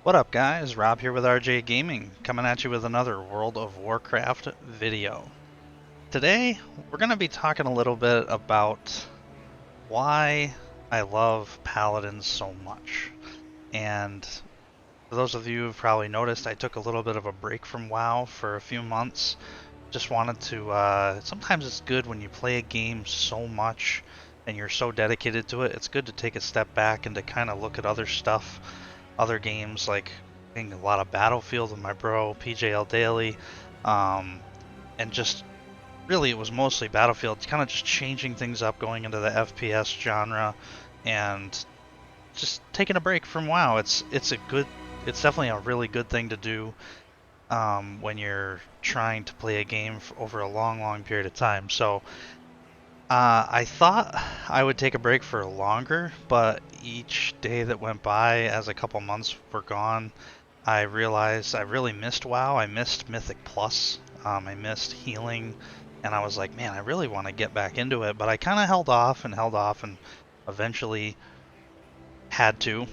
What up guys, Rob here with RJ Gaming, coming at you with another World of Warcraft video. Today, we're going to be talking a little bit about why I love Paladins so much. And for those of you who've probably noticed, I took a little bit of a break from WoW for a few months. Just wanted to, sometimes it's good when you play a game so much and you're so dedicated to it, it's good to take a step back and to kind of look at other stuff, other games, like playing a lot of Battlefield with my bro PJL Daily, um, and just really it was mostly Battlefield, kind of just changing things up, going into the FPS genre, and just taking a break from WoW. It's definitely a really good thing to do when you're trying to play a game for over a long period of time. So I thought I would take a break for longer, but each day that went by, as a couple months were gone, I realized I really missed WoW. I missed Mythic Plus. I missed healing, and I was like, man, I really want to get back into it. But I kind of held off, and eventually had to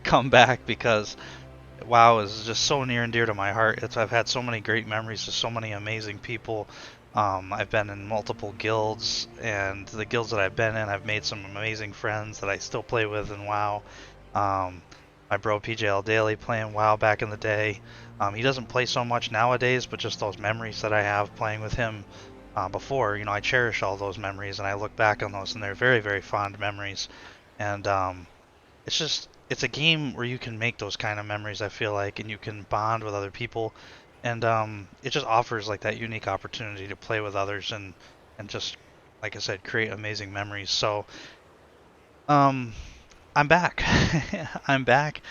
come back because WoW is just so near and dear to my heart. I've had so many great memories with so many amazing people. I've been in multiple guilds, and the guilds that I've been in, I've made some amazing friends that I still play with in WoW. Um, my bro PJL Daily playing WoW back in the day. He doesn't play so much nowadays, but just those memories that I have playing with him before, I cherish all those memories, and I look back on those, and they're very fond memories. And it's a game where you can make those kind of memories, I feel like, and you can bond with other people, and it just offers like that unique opportunity to play with others and just, like I said, create amazing memories. So um, I'm back. I'm back,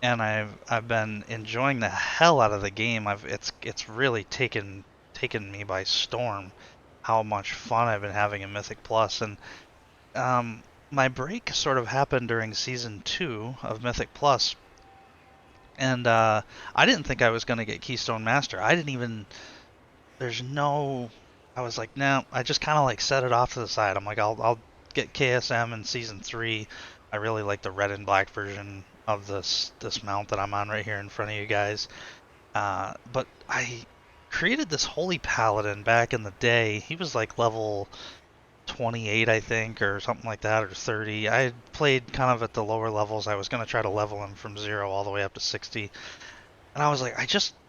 and I've been enjoying the hell out of the game. It's really taken me by storm how much fun I've been having in Mythic Plus, and um, my break sort of happened during season 2 of Mythic Plus, and I didn't think I was going to get Keystone Master. I didn't even. There's no. I was like, no. I just kind of like set it off to the side. I'm like, I'll get KSM in season 3. I really like the red and black version of this mount that I'm on right here in front of you guys. But I created this Holy Paladin back in the day. He was like level 28, I think, or something like that, or 30. I had played kind of at the lower levels. I was going to try to level him from 0 all the way up to 60. And I was like,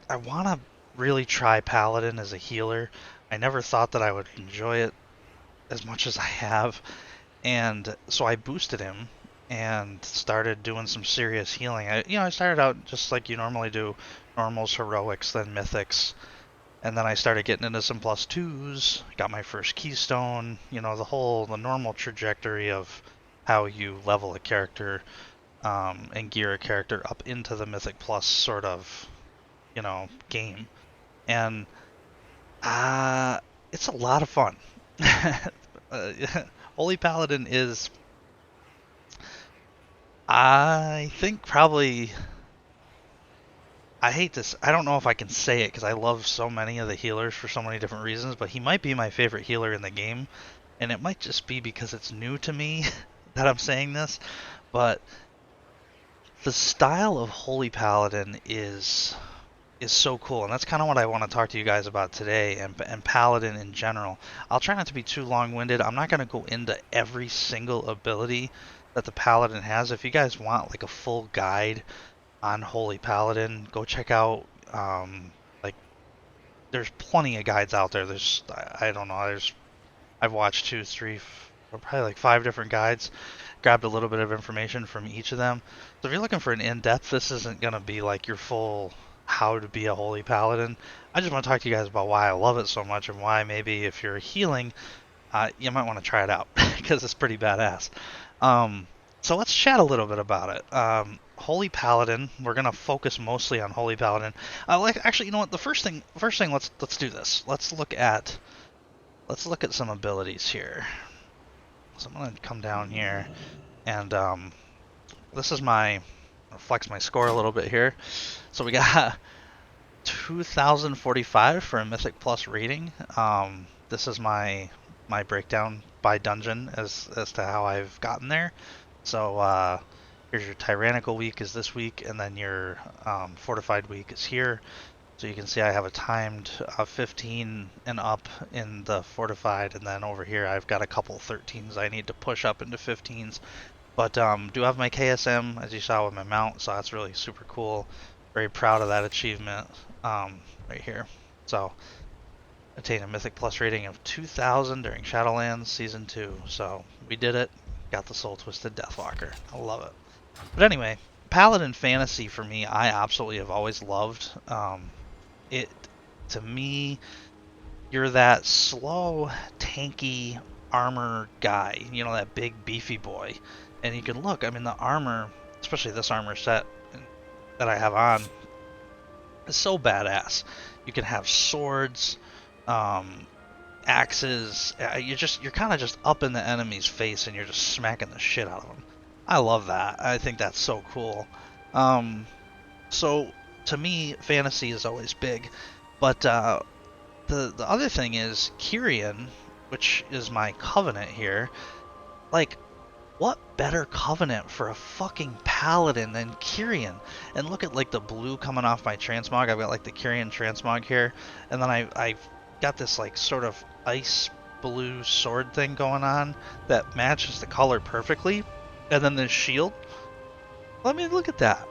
I want to really try Paladin as a healer. I never thought that I would enjoy it as much as I have. And so I boosted him and started doing some serious healing. I started out just like you normally do, normals, heroics, then mythics, and then I started getting into some plus twos, got my first keystone, the normal trajectory of how you level a character and gear a character up into the Mythic Plus sort of, game. And uh, it's a lot of fun. uh, Holy Paladin is, I think, probably. I hate this. I don't know if I can say it because I love so many of the healers for so many different reasons, but he might be my favorite healer in the game. And it might just be because it's new to me that I'm saying this, but the style of Holy Paladin is so cool, and that's kind of what I want to talk to you guys about today, and Paladin in general. I'll try not to be too long-winded. I'm not going to go into every single ability that the Paladin has. If you guys want like a full guide on Holy Paladin, go check out like there's plenty of guides out there. I don't know, I've watched two, three, or probably like 5 different guides, grabbed a little bit of information from each of them. So if you're looking for an in-depth, this isn't going to be like your full how to be a Holy Paladin. I just want to talk to you guys about why I love it so much and why maybe if you're healing, you might want to try it out because it's pretty badass. Um, so let's chat a little bit about it. Holy Paladin. We're gonna focus mostly on Holy Paladin. Actually, you know what? The first thing, let's do this. Let's look at some abilities here. So I'm gonna come down here, and this is flex my score a little bit here. So we got 2045 for a Mythic Plus rating. This is my breakdown by dungeon as to how I've gotten there. So Here's your Tyrannical week is this week, and then your Fortified week is here. So you can see I have a timed 15 and up in the Fortified, and then over here I've got a couple 13s I need to push up into 15s. But do have my KSM, as you saw with my mount, so that's really super cool. Very proud of that achievement right here. So, attained a Mythic Plus rating of 2000 during Shadowlands Season 2. So, we did it. Got the Soul Twisted Deathwalker. I love it. But anyway, Paladin Fantasy for me, I absolutely have always loved. It, to me, you're that slow, tanky armor guy, you know, that big beefy boy. And you can look, I mean, the armor, especially this armor set that I have on, is so badass. You can have swords, axes. You're kind of just up in the enemy's face and you're just smacking the shit out of them. I love that. I think that's so cool. So to me, fantasy is always big, but the other thing is Kyrian, which is my covenant here. Like, what better covenant for a fucking paladin than Kyrian? And look at like the blue coming off my transmog. I've got like the Kyrian transmog here, and then I've got this like sort of ice blue sword thing going on that matches the color perfectly. And then this shield. Let me look at that.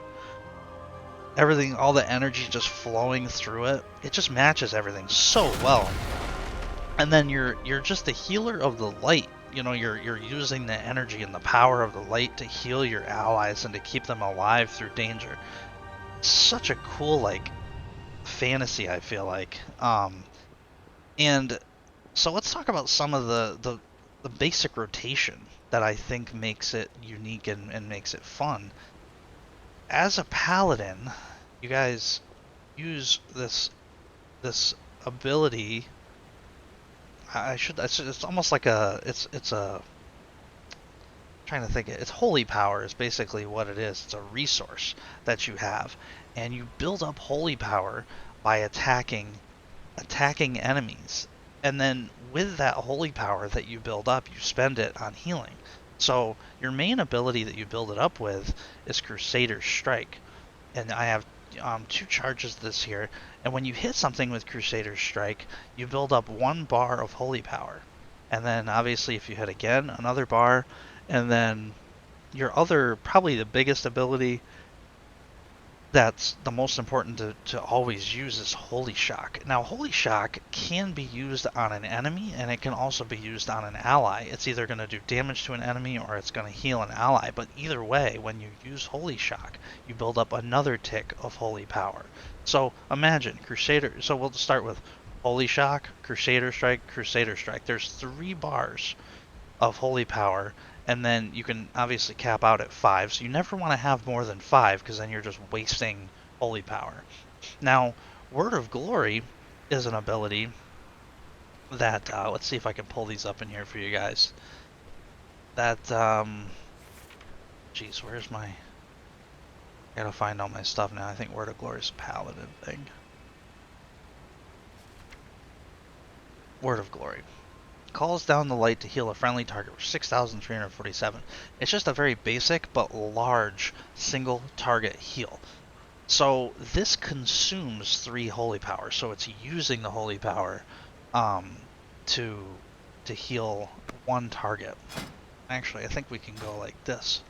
Everything, all the energy just flowing through it. It just matches everything so well. And then you're just the healer of the light. You know, you're using the energy and the power of the light to heal your allies and to keep them alive through danger. It's such a cool like fantasy, I feel like. And so let's talk about some of the basic rotation that I think makes it unique and makes it fun. As a paladin, you guys use this ability. It's almost like it's trying to think. It's holy power is basically what it is. It's a resource that you have, and you build up holy power by attacking enemies. And then with that holy power that you build up, you spend it on healing. So your main ability that you build it up with is Crusader's Strike. And I have 2 charges this here. And when you hit something with Crusader's Strike, you build up 1 bar of holy power. And then obviously if you hit again, another bar. And then your other, probably the biggest ability that's the most important to always use is Holy Shock. Now, Holy Shock can be used on an enemy, and it can also be used on an ally. It's either going to do damage to an enemy or it's going to heal an ally, but either way, when you use Holy Shock, you build up another tick of holy power. So imagine, Crusader, so we'll start with Holy Shock, Crusader Strike, Crusader Strike. There's 3 bars of holy power, and then you can obviously cap out at 5, so you never want to have more than 5 because then you're just wasting holy power. Now, Word of Glory is an ability that, let's see if I can pull these up in here for you guys. That, geez, where's my, I gotta find all my stuff now. I think Word of Glory is a paladin thing. Word of Glory. Calls down the light to heal a friendly target for 6,347. It's just a very basic but large single target heal. So this consumes 3 holy power. So it's using the holy power to heal 1 target. Actually, I think we can go like this.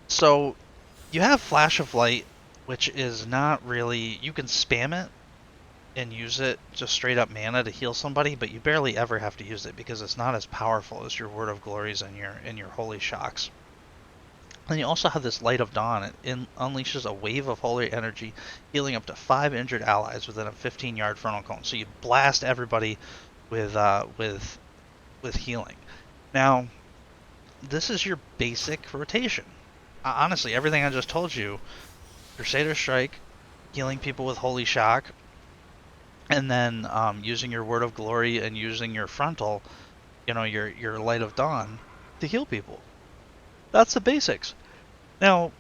So you have Flash of Light, which is not really, you can spam it and use it just straight up mana to heal somebody, but you barely ever have to use it because it's not as powerful as your Word of Glories and your Holy Shocks. And you also have this Light of Dawn. It unleashes a wave of holy energy, healing up to 5 injured allies within a 15-yard frontal cone. So you blast everybody with healing. Now, this is your basic rotation. Honestly, everything I just told you, Crusader Strike, healing people with Holy Shock, and then using your Word of Glory and using your frontal, you know, your Light of Dawn to heal people. That's the basics. Now,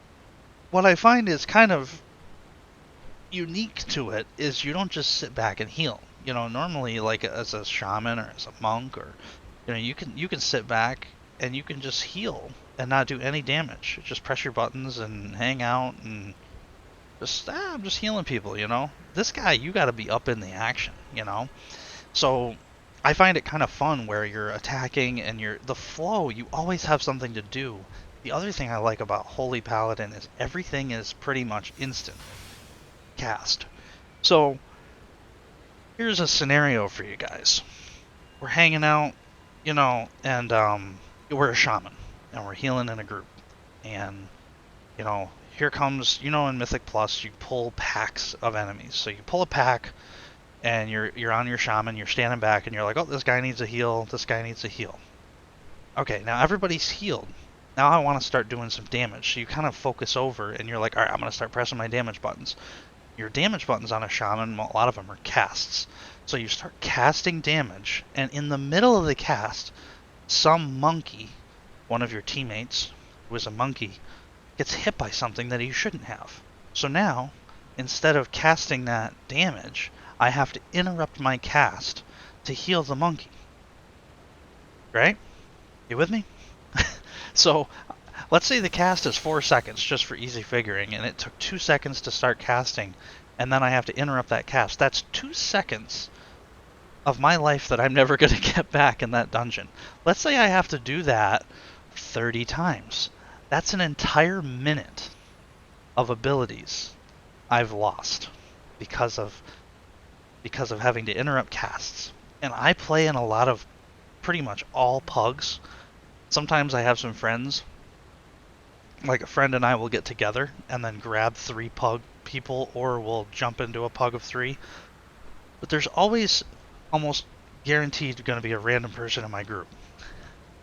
what I find is kind of unique to it is you don't just sit back and heal. You know, normally like as a shaman or as a monk, or you know, you can sit back and you can just heal and not do any damage. Just press your buttons and hang out and just, I'm just healing people, you know? This guy, you gotta be up in the action, you know? So I find it kind of fun where you're attacking and the flow, you always have something to do. The other thing I like about Holy Paladin is everything is pretty much instant cast. So here's a scenario for you guys. We're hanging out, you know, and we're a shaman and we're healing in a group. And, you know, here comes, you know, in Mythic Plus, you pull packs of enemies. So you pull a pack and you're on your shaman, you're standing back and you're like, oh, this guy needs a heal, this guy needs a heal. Okay, now everybody's healed. Now I want to start doing some damage. So you kind of focus over and you're like, all right, I'm going to start pressing my damage buttons. Your damage buttons on a shaman, a lot of them are casts. So you start casting damage, and in the middle of the cast, some monkey, one of your teammates, who is a monkey, gets hit by something that he shouldn't have. So now, instead of casting that damage, I have to interrupt my cast to heal the monkey. Right? You with me? So, let's say the cast is 4 seconds, just for easy figuring, and it took 2 seconds to start casting, and then I have to interrupt that cast. That's 2 seconds of my life that I'm never going to get back in that dungeon. Let's say I have to do that 30 times. That's an entire minute of abilities I've lost because of having to interrupt casts. And I play in a lot of pretty much all pugs. Sometimes I have some friends, like a friend and I will get together and then grab 3 pug people, or we'll jump into a pug of 3. But there's always almost guaranteed going to be a random person in my group.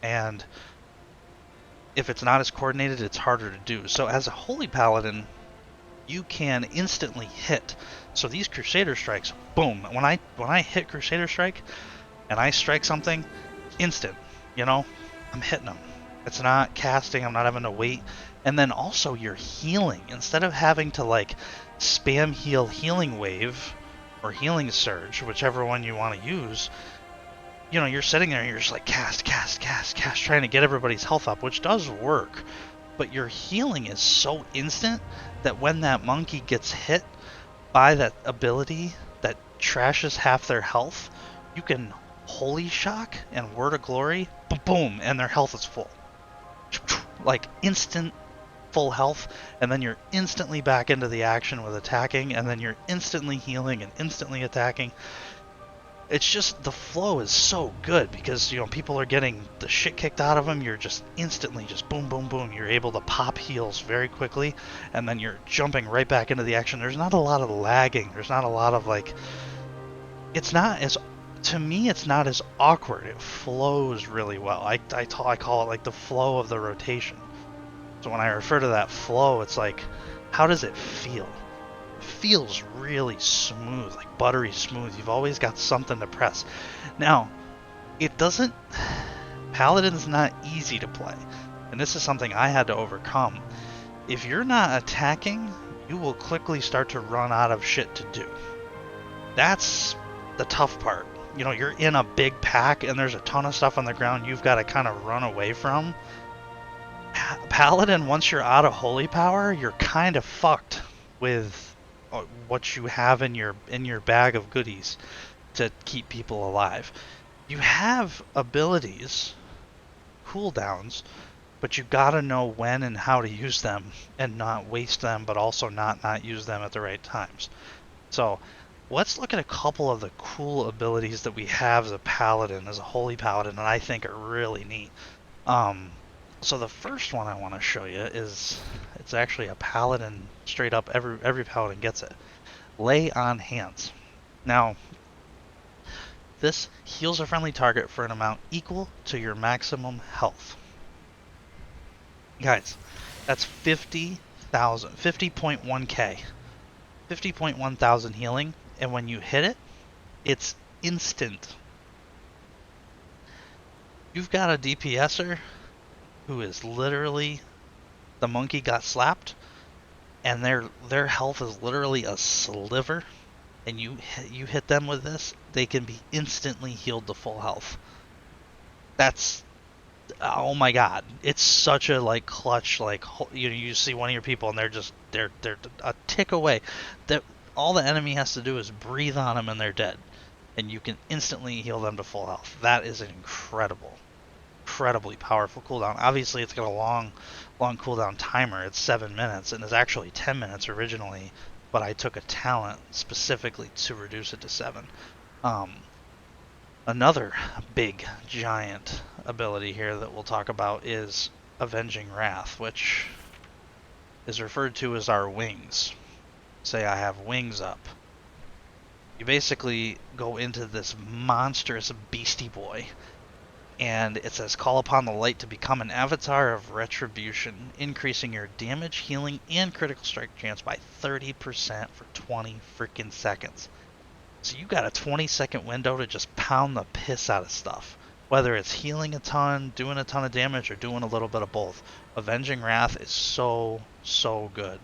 And if it's not as coordinated, it's harder to do. So as a Holy Paladin, you can instantly hit. So these Crusader Strikes, boom. When I hit Crusader Strike and I strike something, instant, you know, I'm hitting them. It's not casting, I'm not having to wait. And then also you're healing. Instead of having to like spam heal healing wave or healing surge, whichever one you want to use, you know, you're sitting there and you're just like cast, trying to get everybody's health up, which does work. But your healing is so instant that when that monkey gets hit by that ability that trashes half their health, you can Holy Shock and Word of Glory, boom, and their health is full. Like instant full health, and then you're instantly back into the action with attacking, and then you're instantly healing and instantly attacking. It's just, the flow is so good because, you know, people are getting the shit kicked out of them. You're just instantly just boom, boom, boom. You're able to pop heals very quickly, and then you're jumping right back into the action. There's not a lot of lagging. There's not a lot of like, it's not as, to me, it's not as awkward. It flows really well. I call it like the flow of the rotation. So when I refer to that flow, it's like, how does it feel? Feels really smooth, like buttery smooth. You've always got something to press. Now, it doesn't, Paladin's not easy to play, and this is something I had to overcome. If you're not attacking, you will quickly start to run out of shit to do. That's the tough part. You know, you're in a big pack and there's a ton of stuff on the ground you've got to kind of run away from. Paladin, once you're out of holy power, you're kind of fucked with what you have in your bag of goodies to keep people alive. You have abilities, cooldowns, but you gotta know when and how to use them and not waste them, but also not use them at the right times. So let's look at a couple of the cool abilities that we have as a paladin, as a holy paladin, and I think are really neat. So the first one I want to show you is, it's actually a paladin, straight up, every paladin gets it. Lay on Hands. Now, this heals a friendly target for an amount equal to your maximum health. Guys, that's 50.1k. 50.1 thousand healing, and when you hit it, it's instant. You've got a DPSer who is literally, the monkey got slapped, and their health is literally a sliver, and you hit them with this, they can be instantly healed to full health. That's Oh my god, it's such a like clutch, like you see one of your people and they're a tick away. That all the enemy has to do is breathe on them and they're dead, and you can instantly heal them to full health. That is an incredibly powerful cooldown. Obviously, it's got a long cooldown timer. It's 7 minutes and it's actually 10 minutes originally, but I took a talent specifically to reduce it to 7. Um, Another big, giant ability here that we'll talk about is Avenging Wrath, which is referred to as our wings. Say I have wings up. You basically go into this monstrous beastie boy, and it says call upon the light to become an avatar of retribution, increasing your damage, healing, and critical strike chance by 30% for 20 freaking seconds. So you got a 20-second window to just pound the piss out of stuff. Whether it's healing a ton, doing a ton of damage, or doing a little bit of both. Avenging Wrath is so good.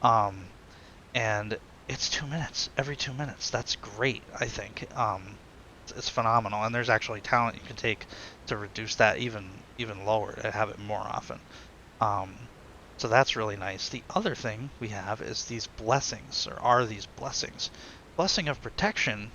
Um, and it's 2 minutes, every 2 minutes. That's great, I think. It's phenomenal. And there's actually talent you can take to reduce that even lower, to have it more often. So that's really nice. The other thing we have is these blessings, or are these blessings. Blessing of Protection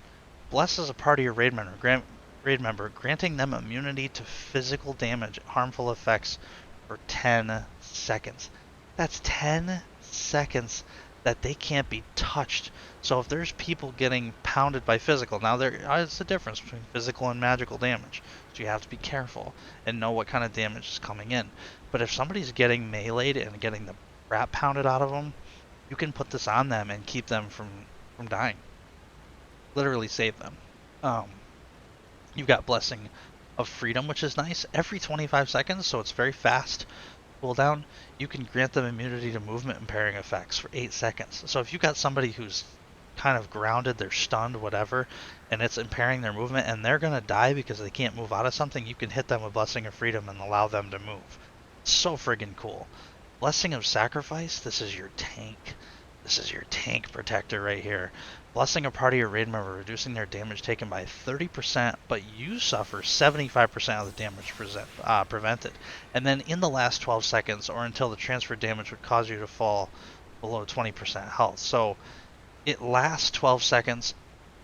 blesses a party or raid member, granting them immunity to physical damage, harmful effects for 10 seconds. That's 10 seconds that they can't be touched. So if there's people getting pounded by physical, now there is a difference between physical and magical damage, so you have to be careful and know what kind of damage is coming in. But if somebody's getting meleeed and getting the crap pounded out of them, you can put this on them and keep them from dying. Literally save them. You've got Blessing of Freedom, which is nice. Every 25 seconds, so it's very fast cooldown, you can grant them immunity to movement impairing effects for 8 seconds. So if you've got somebody who's kind of grounded, they're stunned, whatever, and it's impairing their movement, and they're going to die because they can't move out of something, you can hit them with Blessing of Freedom and allow them to move. So friggin' cool. Blessing of Sacrifice, this is your tank. This is your tank protector right here. Blessing a party or raid member, reducing their damage taken by 30%, but you suffer 75% of the damage prevented. And then in the last 12 seconds, or until the transfer damage would cause you to fall below 20% health. So it lasts 12 seconds,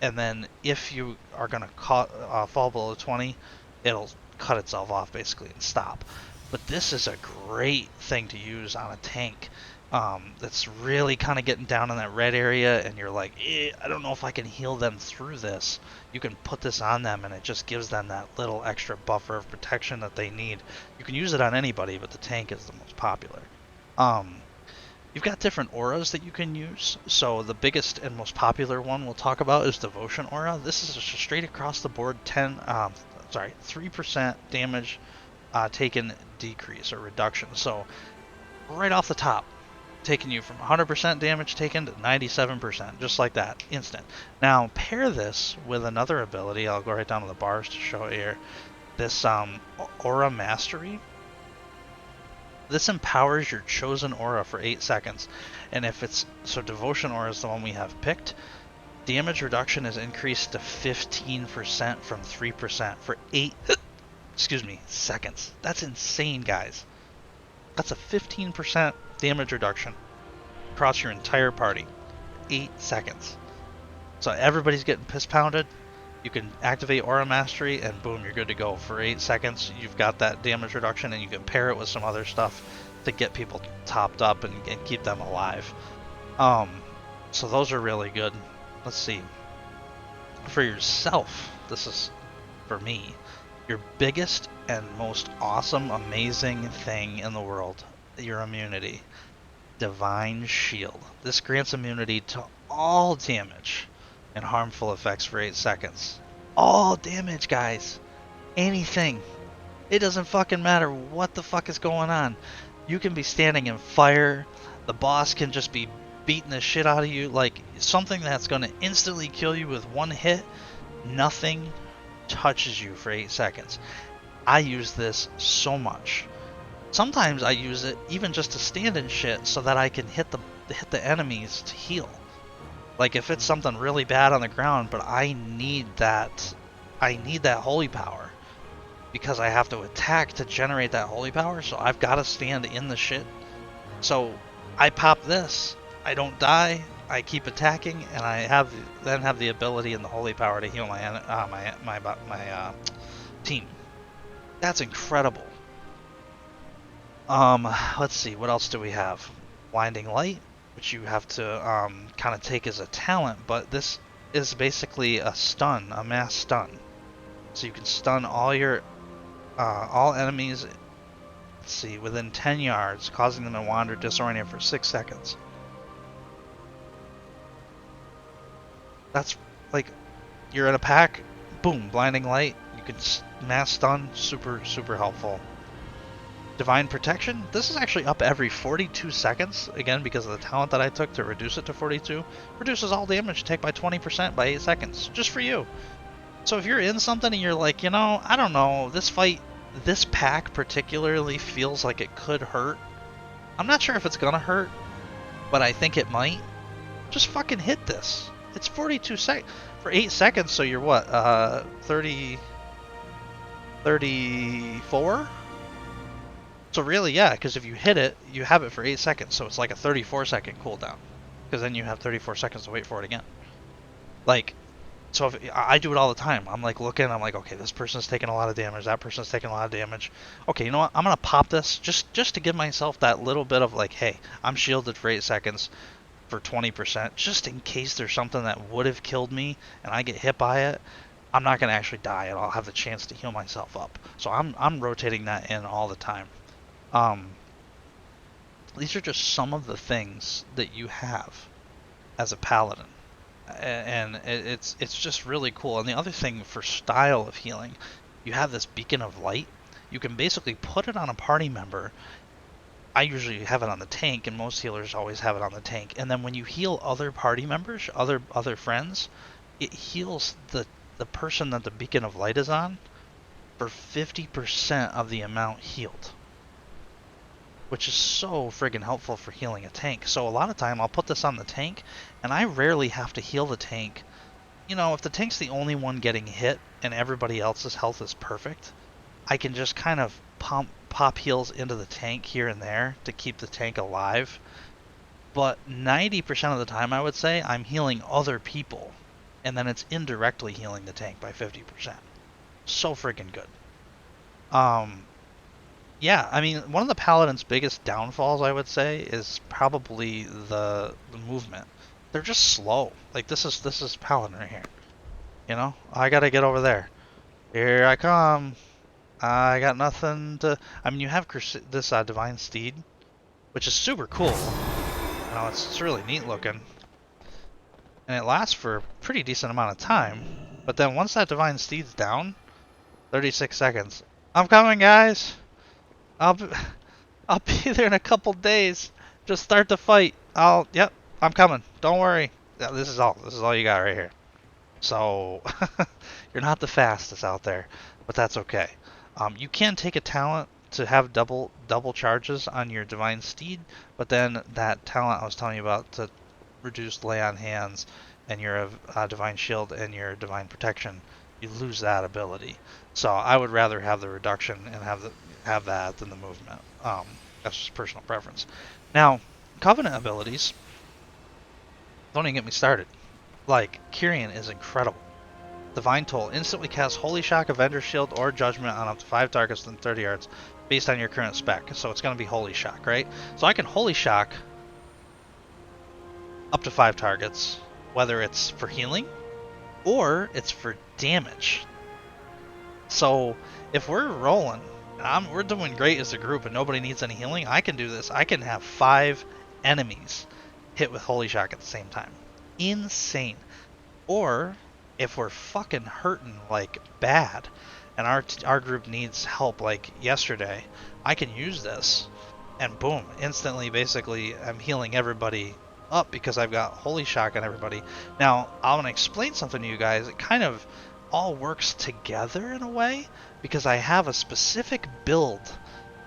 and then if you are going to fall below 20, it'll cut itself off basically and stop. But this is a great thing to use on a tank that's really kind of getting down in that red area, and you're like, I don't know if I can heal them through this. You can put this on them, and it just gives them that little extra buffer of protection that they need. You can use it on anybody, but the tank is the most popular. You've got different auras that you can use. So the biggest and most popular one we'll talk about is Devotion Aura. This is just straight across the board 3% damage taken decrease or reduction. So right off the top, taking you from 100% damage taken to 97%, just like that, instant. Now pair this with another ability. I'll go right down to the bars to show it here. This Aura Mastery. This empowers your chosen aura for 8 seconds, and if it's so, Devotion Aura is the one we have picked. Damage reduction is increased to 15% from 3% for 8 seconds. That's insane, guys. That's a 15% damage reduction across your entire party. 8 seconds. So everybody's getting piss pounded. You can activate Aura Mastery, and boom, you're good to go. For 8 seconds, you've got that damage reduction, and you can pair it with some other stuff to get people topped up and keep them alive. So those are really good. Let's see. For yourself, this is, for me, your biggest and most awesome, amazing thing in the world, your immunity. Divine Shield. This grants immunity to all damage and harmful effects for 8 seconds. All damage, guys. Anything. It doesn't fucking matter what the fuck is going on. You can be standing in fire. The boss can just be beating the shit out of you. Like, something that's going to instantly kill you with one hit. Nothing touches you for 8 seconds. I use this so much. Sometimes I use it even just to stand in shit so that I can hit the enemies to heal. Like if it's something really bad on the ground, but I need that holy power. because I have to attack to generate that holy power, so I've got to stand in the shit. So I pop this, I don't die, I keep attacking, and I then have the ability and the holy power to heal my team. That's incredible. Let's see, what else do we have? Blinding Light, which you have to kind of take as a talent, but this is basically a stun, a mass stun. So you can stun all enemies, let's see, within 10 yards, causing them to wander disoriented for 6 seconds. That's like, you're in a pack, boom, Blinding Light, you can mass stun, super, super helpful. Divine Protection, this is actually up every 42 seconds, again because of the talent that I took to reduce it to 42. Reduces all damage take by 20% by 8 seconds, just for you. So if you're in something and you're like, you know, I don't know, this fight, this pack particularly feels like it could hurt. I'm not sure if it's gonna hurt, but I think it might. Just fucking hit this. It's 42 seconds for 8 seconds, so you're what, 34? So really, yeah, because if you hit it, you have it for 8 seconds, so it's like a 34-second cooldown. Because then you have 34 seconds to wait for it again. Like, so if I do it all the time. I'm like looking, I'm like, okay, this person's taking a lot of damage, that person's taking a lot of damage. Okay, you know what? I'm gonna pop this just to give myself that little bit of like, hey, I'm shielded for 8 seconds for 20%, just in case there's something that would have killed me and I get hit by it. I'm not gonna actually die, and I'll have the chance to heal myself up. So I'm rotating that in all the time. These are just some of the things that you have as a paladin, and it's just really cool. And the other thing for style of healing, you have this beacon of light. You can basically put it on a party member. I usually have it on the tank, and most healers always have it on the tank. And then when you heal other party members, other friends, it heals the person that the beacon of light is on for 50% of the amount healed, which is so friggin' helpful for healing a tank. So a lot of time I'll put this on the tank, and I rarely have to heal the tank. You know, if the tank's the only one getting hit and everybody else's health is perfect, I can just kind of pop heals into the tank here and there to keep the tank alive. But 90% of the time, I would say, I'm healing other people, and then it's indirectly healing the tank by 50%. So friggin' good. Yeah, I mean, one of the Paladin's biggest downfalls, I would say, is probably the movement. They're just slow. Like, this is Paladin right here. You know? I gotta get over there. Here I come. I got nothing to... I mean, you have this Divine Steed, which is super cool. You know, it's really neat looking. And it lasts for a pretty decent amount of time. But then once that Divine Steed's down, 36 seconds. I'm coming, guys! I'll be there in a couple days. Just start the fight. Yep, I'm coming. Don't worry. Yeah, this is all you got right here. So you're not the fastest out there, but that's okay. You can take a talent to have double charges on your Divine Steed, but then that talent I was telling you about to reduce lay on hands and your Divine Shield and your Divine Protection, you lose that ability. So I would rather have the reduction and have that than the movement. That's just personal preference. Now, Covenant abilities, don't even get me started. Like, Kyrian is incredible. Divine Toll instantly casts Holy Shock, Avenger Shield, or Judgment on up to 5 targets within 30 yards based on your current spec. So it's going to be Holy Shock, right? So I can Holy Shock up to 5 targets, whether it's for healing or it's for damage. So if we're rolling, and we're doing great as a group and nobody needs any healing, I can do this. I can have 5 enemies hit with Holy Shock at the same time. Insane. Or if we're fucking hurting like bad and our group needs help like yesterday, I can use this and boom, instantly basically I'm healing everybody up because I've got Holy Shock on everybody. Now, I want to explain something to you guys. It kind of all works together in a way because I have a specific build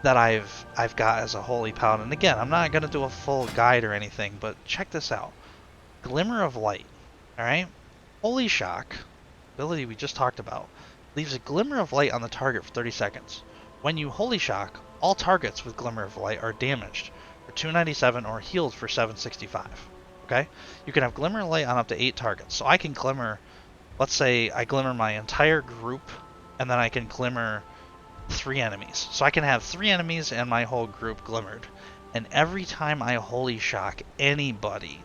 that I've got as a Holy Paladin. And again, I'm not going to do a full guide or anything, but check this out. Glimmer of Light. Alright? Holy Shock, ability we just talked about. Leaves a glimmer of light on the target for 30 seconds. When you Holy Shock, all targets with Glimmer of Light are damaged for 297 or healed for 765. Okay? You can have Glimmer of Light on up to 8 targets. So I can Glimmer, let's say I Glimmer my entire group, and then I can Glimmer 3 enemies. So I can have 3 enemies and my whole group glimmered. And every time I Holy Shock anybody,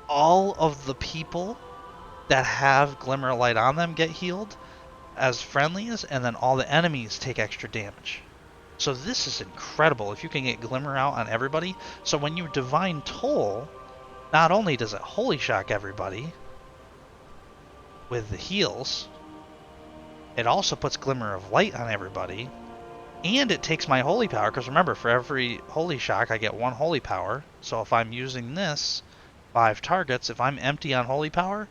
all of the people that have Glimmer of Light on them get healed as friendlies, and then all the enemies take extra damage. So this is incredible if you can get Glimmer out on everybody. So when you Divine Toll, not only does it Holy Shock everybody with the heals, it also puts Glimmer of Light on everybody, and it takes my Holy Power, because remember, for every Holy Shock I get 1 Holy Power. So if I'm using this 5 targets, if I'm empty on Holy Power,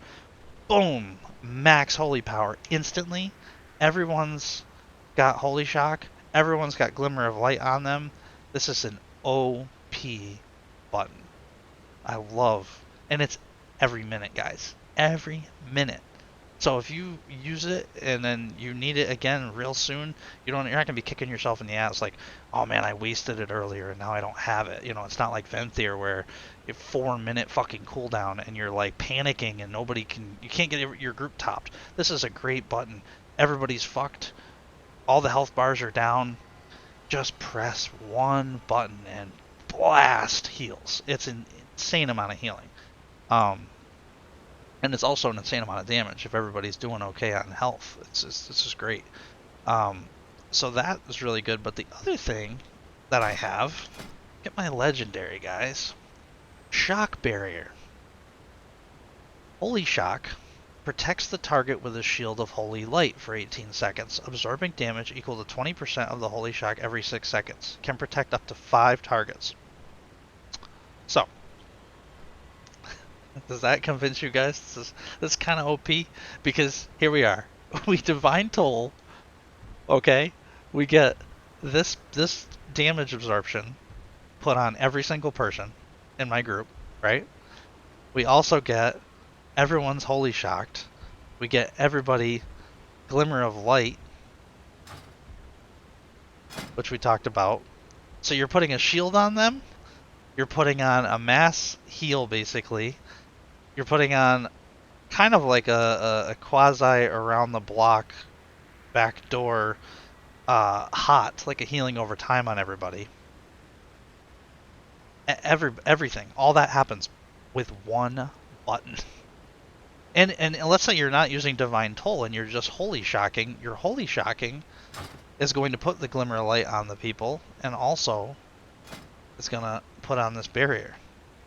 boom, max Holy Power instantly. Everyone's got Holy Shock. Everyone's got Glimmer of Light on them. This is an OP button. I love, and it's every minute, guys. Every minute. So if you use it and then you need it again real soon, you're not gonna be kicking yourself in the ass like, oh man, I wasted it earlier and now I don't have it. You know, it's not like Venthyr where you have 4-minute fucking cooldown and you're like panicking and you can't get your group topped. This is a great button. Everybody's fucked. All the health bars are down. Just press one button and blast heals. It's an insane amount of healing. And it's also an insane amount of damage if everybody's doing okay on health. It's just great. So that is really good. But the other thing that I have, get my legendary, guys. Shock Barrier. Holy Shock protects the target with a shield of Holy Light for 18 seconds, absorbing damage equal to 20% of the Holy Shock every 6 seconds. Can protect up to 5 targets. So, does that convince you guys? This is kind of OP, because here we are. We Divine Toll. Okay, we get this damage absorption put on every single person in my group, right? We also get everyone's Holy Shocked. We get everybody Glimmer of Light, which we talked about. So you're putting a shield on them. You're putting on a mass heal, basically. You're putting on kind of like a quasi around the block backdoor hot, like a healing over time on everybody. Everything, all that happens with one button. And let's say you're not using Divine Toll and you're just Holy Shocking. Your Holy Shocking is going to put the Glimmer of Light on the people, and also it's going to put on this barrier.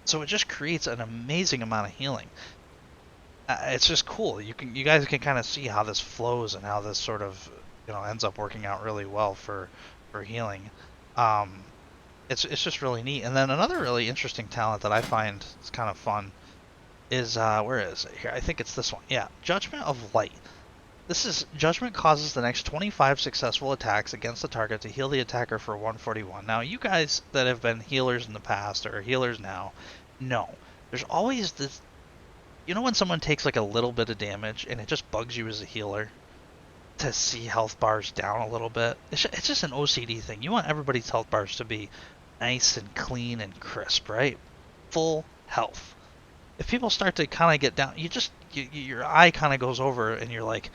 So it just creates an amazing amount of healing. It's just cool. You guys can kind of see how this flows and how this sort of ends up working out really well for healing. It's just really neat. And then another really interesting talent that I find is kind of fun is where is it here? I think it's this one. Yeah, Judgment of Light. This is Judgment causes the next 25 successful attacks against the target to heal the attacker for 141. Now, you guys that have been healers in the past or healers now know there's always this. You know when someone takes like a little bit of damage and it just bugs you as a healer to see health bars down a little bit? It's just an OCD thing. You want everybody's health bars to be nice and clean and crisp, right? Full health. If people start to kind of get down, your eye kind of goes over and you're like,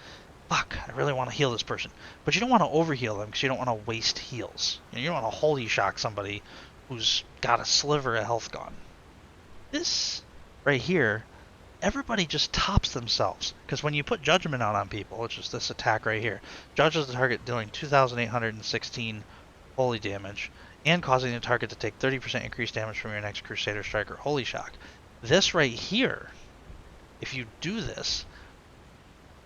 fuck, I really want to heal this person. But you don't want to overheal them because you don't want to waste heals. You don't want to Holy Shock somebody who's got a sliver of health gone. This right here, everybody just tops themselves. Because when you put Judgment out on people, which is this attack right here, judges the target dealing 2,816 holy damage and causing the target to take 30% increased damage from your next Crusader Strike or Holy Shock. This right here, if you do this,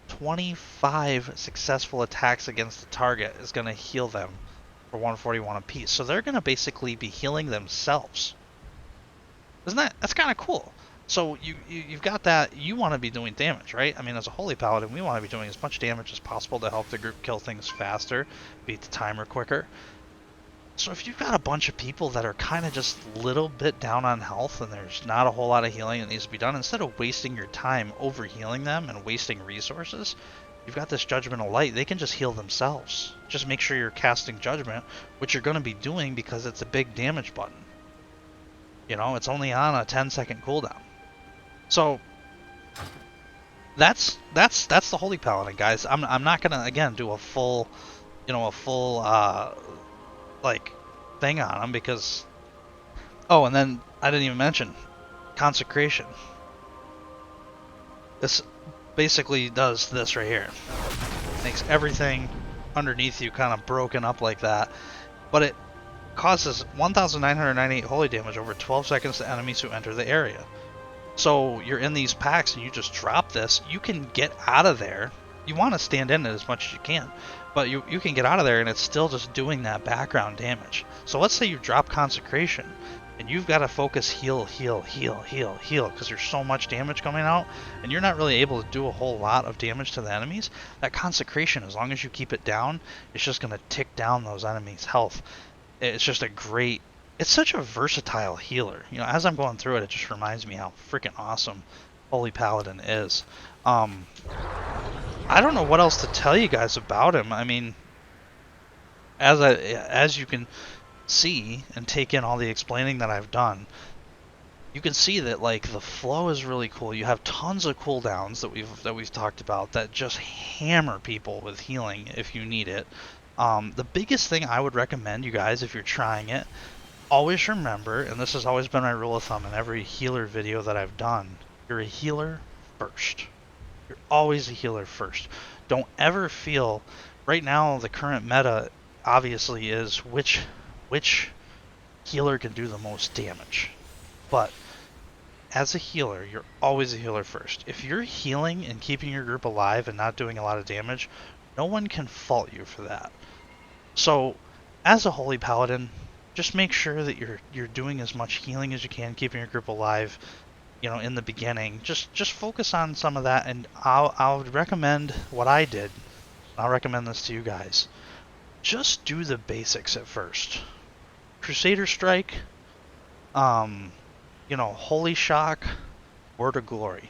25 successful attacks against the target is going to heal them for 141 apiece. So they're going to basically be healing themselves. That's kind of cool. So you've got that. You want to be doing damage, right? I mean, as a Holy Paladin, we want to be doing as much damage as possible to help the group kill things faster, beat the timer quicker. So if you've got a bunch of people that are kind of just a little bit down on health and there's not a whole lot of healing that needs to be done, instead of wasting your time over healing them and wasting resources, you've got this Judgment of Light, they can just heal themselves. Just make sure you're casting Judgment, which you're going to be doing because it's a big damage button. You know, it's only on a 10-second cooldown. So that's the Holy Paladin, guys. I'm not gonna again do a full, like thing on them because. Oh, and then I didn't even mention Consecration. This basically does this right here. Makes everything underneath you kind of broken up like that, but it causes 1,998 holy damage over 12 seconds to enemies who enter the area. So you're in these packs and you just drop this, you can get out of there. You want to stand in it as much as you can, but you can get out of there and it's still just doing that background damage. So let's say you drop Consecration and you've got to focus heal, because there's so much damage coming out and you're not really able to do a whole lot of damage to the enemies. That Consecration, as long as you keep it down, it's just going to tick down those enemies' health. It's just a great, it's such a versatile healer. You know, as I'm going through it, it just reminds me how freaking awesome Holy Paladin is. I don't know what else to tell you guys about him. I mean, as you can see and take in all the explaining that I've done, you can see that like the flow is really cool. You have tons of cooldowns that we've talked about that just hammer people with healing if you need it. The biggest thing I would recommend you guys if you're trying it, always remember, and this has always been my rule of thumb in every healer video that I've done, you're a healer first. You're always a healer first. Don't ever feel, right now the current meta obviously is which healer can do the most damage. But as a healer, you're always a healer first. If you're healing and keeping your group alive and not doing a lot of damage, no one can fault you for that. So as a Holy Paladin, just make sure that you're doing as much healing as you can, keeping your group alive, you know, in the beginning. Just focus on some of that, and I'll recommend what I did. I'll recommend this to you guys. Just do the basics at first. Crusader Strike, Holy Shock, Word of Glory.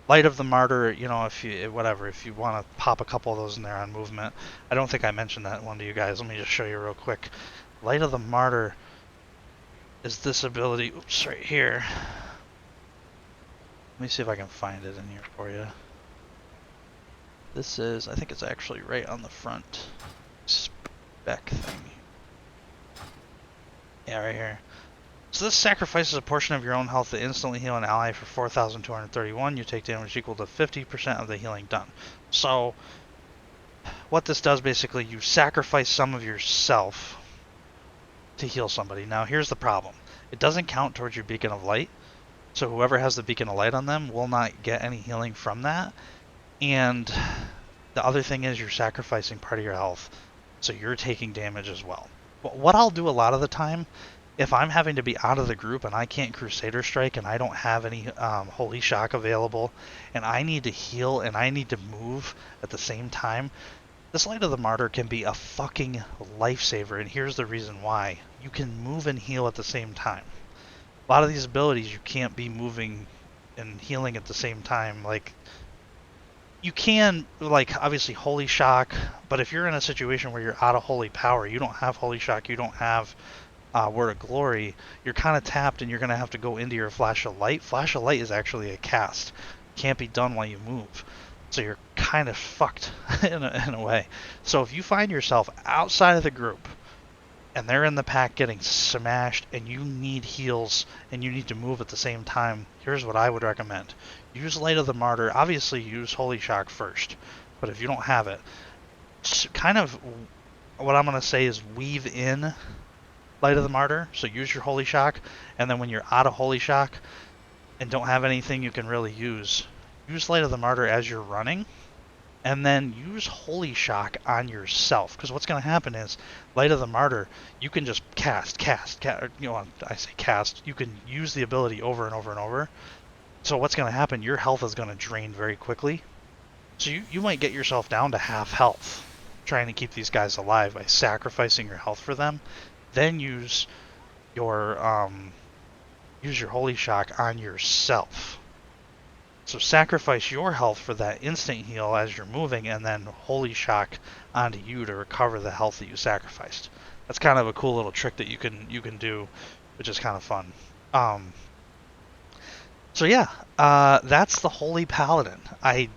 Light of the Martyr, if you want to pop a couple of those in there on movement. I don't think I mentioned that one to you guys. Let me just show you real quick. Light of the Martyr is this ability, oops, right here. Let me see if I can find it in here for you. This is, I think it's actually right on the front spec thing. Yeah, right here. So this sacrifices a portion of your own health to instantly heal an ally for 4,231. You take damage equal to 50% of the healing done. So what this does, basically, you sacrifice some of yourself to heal somebody. Now here's the problem. It doesn't count towards your Beacon of Light. So whoever has the Beacon of Light on them will not get any healing from that. And the other thing is you're sacrificing part of your health. So you're taking damage as well. But what I'll do a lot of the time, if I'm having to be out of the group and I can't Crusader Strike and I don't have any Holy Shock available and I need to heal and I need to move at the same time, this Light of the Martyr can be a fucking lifesaver, and here's the reason why. You can move and heal at the same time. A lot of these abilities you can't be moving and healing at the same time. Like, you can, like, obviously Holy Shock, but if you're in a situation where you're out of Holy Power, you don't have Holy Shock, you don't have Word of Glory, you're kind of tapped and you're going to have to go into your Flash of Light. Flash of Light is actually a cast. Can't be done while you move. So you're kind of fucked in a way. So if you find yourself outside of the group and they're in the pack getting smashed and you need heals and you need to move at the same time, here's what I would recommend. Use Light of the Martyr. Obviously use Holy Shock first, but if you don't have it, kind of what I'm going to say is weave in Light of the Martyr. So use your Holy Shock, and then when you're out of Holy Shock and don't have anything you can really use Light of the Martyr as you're running, and then use Holy Shock on yourself. Because what's going to happen is, Light of the Martyr, you can just cast, I say cast, you can use the ability over and over and over. So what's going to happen, your health is going to drain very quickly. So you might get yourself down to half health, trying to keep these guys alive by sacrificing your health for them. Then use your Holy Shock on yourself. So sacrifice your health for that instant heal as you're moving, and then Holy Shock onto you to recover the health that you sacrificed. That's kind of a cool little trick that you can do, which is kind of fun. Um, so yeah, that's the Holy Paladin. I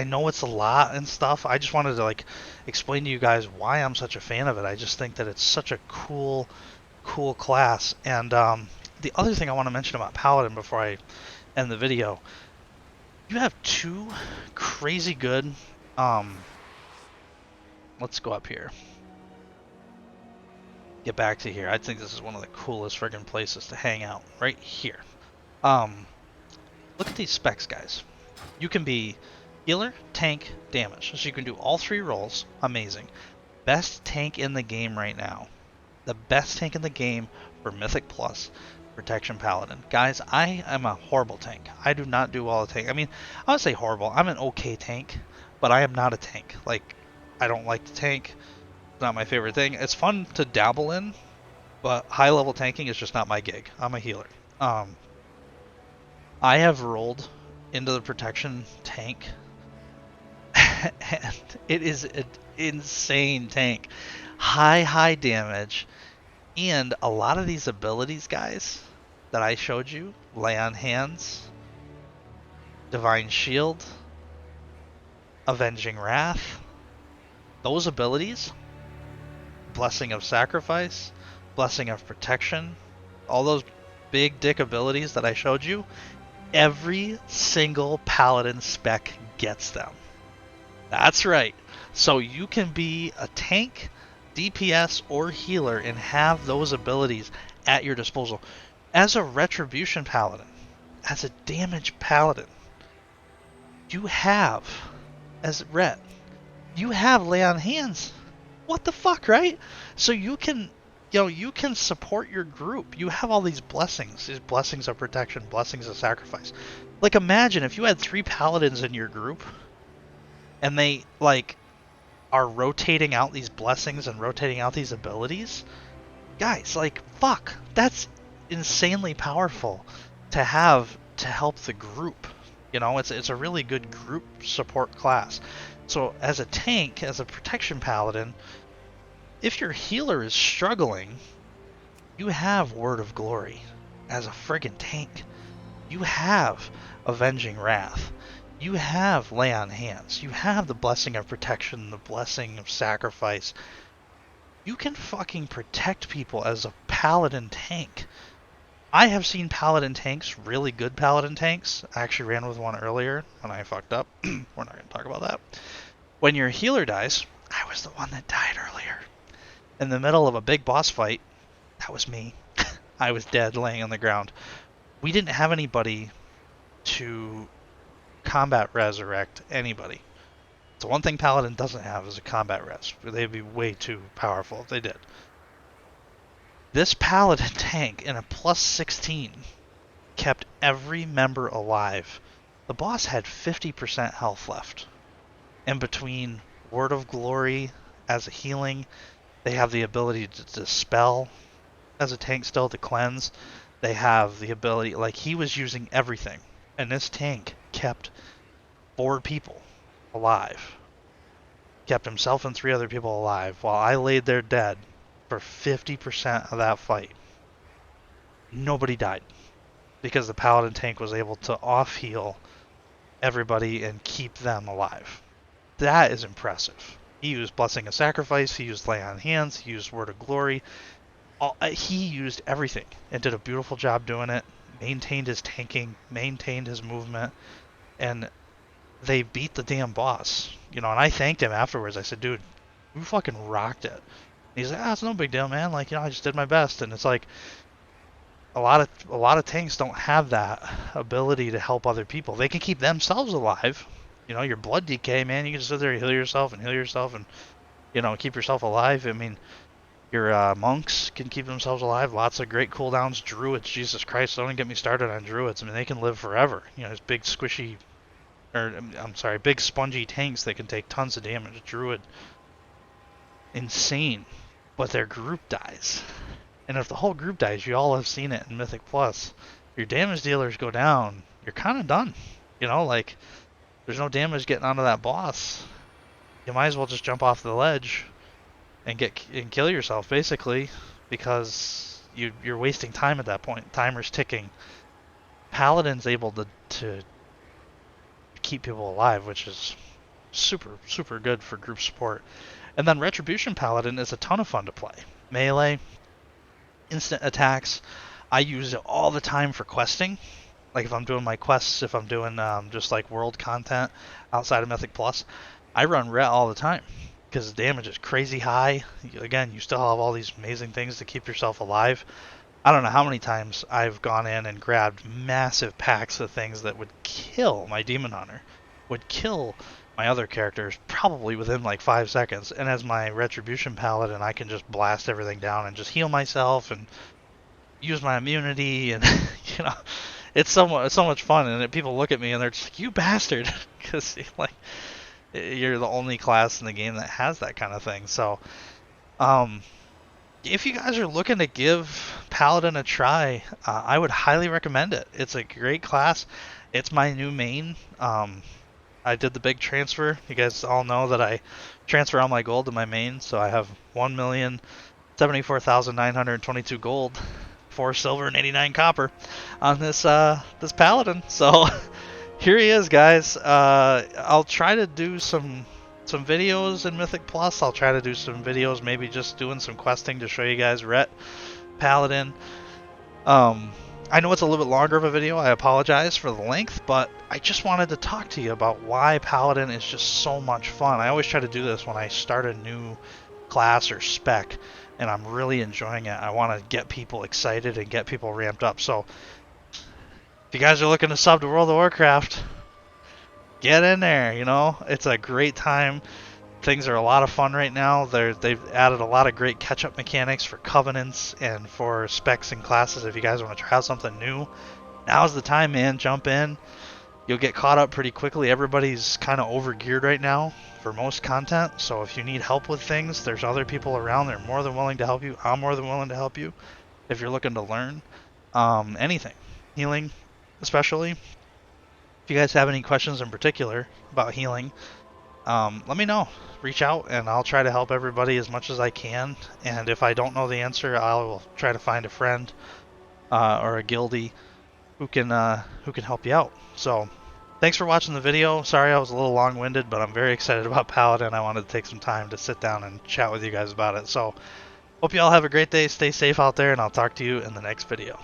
know it's a lot and stuff. I just wanted to like explain to you guys why I'm such a fan of it. I just think that it's such a cool class. And the other thing I want to mention about Paladin before I end the video, you have two crazy good. Um, let's go up here. Get back to here. I think this is one of the coolest friggin' places to hang out. Right here. Um, look at these specs, guys. You can be healer, tank, damage. So you can do all three roles. Amazing. Best tank in the game right now. The best tank in the game for Mythic Plus, Protection Paladin. Guys, I am a horrible tank. I do not do well at tank. I mean, I would say horrible. I'm an okay tank, but I am not a tank. Like, I don't like to tank. It's not my favorite thing. It's fun to dabble in, but high level tanking is just not my gig. I'm a healer. I have rolled into the protection tank, and it is an insane tank. High damage, and a lot of these abilities, guys, that I showed you, Lay on Hands, Divine Shield, Avenging Wrath, those abilities, Blessing of Sacrifice, Blessing of Protection, all those big dick abilities that I showed you, every single Paladin spec gets them. That's right. So you can be a tank, DPS, or healer and have those abilities at your disposal. As a Retribution Paladin, as a damage Paladin, you have, as Ret, you have Lay on Hands. What the fuck, right? So you can, you can support your group. You have all these blessings of protection, blessings of sacrifice. Like, imagine if you had 3 Paladins in your group, and they, like, are rotating out these blessings and rotating out these abilities. Guys, like, fuck, that's insanely powerful to have to help the group. It's a really good group support class. So as a tank, as a protection paladin, if your healer is struggling, you have Word of Glory. As a friggin' tank, you have Avenging Wrath. You have Lay on Hands. You have the Blessing of Protection, the Blessing of Sacrifice. You can fucking protect people as a paladin tank. I have seen paladin tanks, really good paladin tanks. I actually ran with one earlier when I fucked up. We're not going to talk about that. When your healer dies, I was the one that died earlier. In the middle of a big boss fight, that was me. I was dead laying on the ground. We didn't have anybody to combat resurrect anybody. So one thing Paladin doesn't have is a combat res. They'd be way too powerful if they did. This Paladin tank in a plus 16 kept every member alive. The boss had 50% health left. In between Word of Glory as a healing, they have the ability to dispel as a tank still, to cleanse. They have the ability, like, he was using everything. And this tank kept 4 people alive. Kept himself and 3 other people alive while I laid there dead for 50% of that fight. Nobody died because the Paladin tank was able to off-heal everybody and keep them alive. That is impressive. He used Blessing of Sacrifice, he used Lay on Hands, he used Word of Glory. He used everything and did a beautiful job doing it. Maintained his tanking, maintained his movement, and they beat the damn boss. And I thanked him afterwards. I said, dude, we fucking rocked it. And he's like, it's no big deal, man. Like, I just did my best. And it's like, a lot of tanks don't have that ability to help other people. They can keep themselves alive. Your blood decay, man. You can just sit there and heal yourself and keep yourself alive. I mean, your monks can keep themselves alive. Lots of great cooldowns. Druids, Jesus Christ, don't even get me started on druids. I mean, they can live forever. There's big squishy, big spongy tanks that can take tons of damage. Druid, insane. But their group dies. And if the whole group dies, you all have seen it in Mythic Plus. Your damage dealers go down, you're kind of done. You know, like, there's no damage getting onto that boss. You might as well just jump off the ledge and kill yourself, basically, because you're wasting time at that point. Timer's ticking. Paladin's able to keep people alive, which is super good for group support. And then Retribution Paladin is a ton of fun to play. Melee, instant attacks. I use it all the time for questing. Like if I'm doing my quests, if I'm doing just like world content outside of Mythic Plus, I run Ret all the time because the damage is crazy high. Again, you still have all these amazing things to keep yourself alive. I don't know how many times I've gone in and grabbed massive packs of things that would kill my Demon Hunter, would kill my other characters probably within like 5 seconds. And as my Retribution Paladin, I can just blast everything down and just heal myself and use my immunity, and you know, it's so much fun. And people look at me and they're just like, "You bastard," because like you're the only class in the game that has that kind of thing. So, if you guys are looking to give Paladin a try, I would highly recommend it. It's a great class. It's my new main. I did the big transfer. You guys all know that I transfer all my gold to my main, so I have 1,074,922 gold, 4 silver and 89 copper on this Paladin. So here he is, guys. I'll try to do some videos in Mythic Plus. I'll try to do some videos, maybe just doing some questing to show you guys Ret Paladin. I know it's a little bit longer of a video. I apologize for the length, but I just wanted to talk to you about why Paladin is just so much fun. I always try to do this when I start a new class or spec, and I'm really enjoying it. I want to get people excited and get people ramped up. So if you guys are looking to sub to World of Warcraft, get in there. You know, it's a great time. Things are a lot of fun right now. They've added a lot of great catch-up mechanics for covenants and for specs and classes. If you guys want to try out something new, now's the time, man. Jump in. You'll get caught up pretty quickly. Everybody's kind of over-geared right now for most content. So if you need help with things, there's other people around. They're more than willing to help you. I'm more than willing to help you if you're looking to learn anything. Healing, especially. If you guys have any questions in particular about healing, let me know. Reach out and I'll try to help everybody as much as I can. And if I don't know the answer, I will try to find a friend or a guildie who can help you out. So thanks for watching the video. Sorry I was a little long-winded, but I'm very excited about Paladin. I wanted to take some time to sit down and chat with you guys about it. So hope you all have a great day. Stay safe out there, and I'll talk to you in the next video.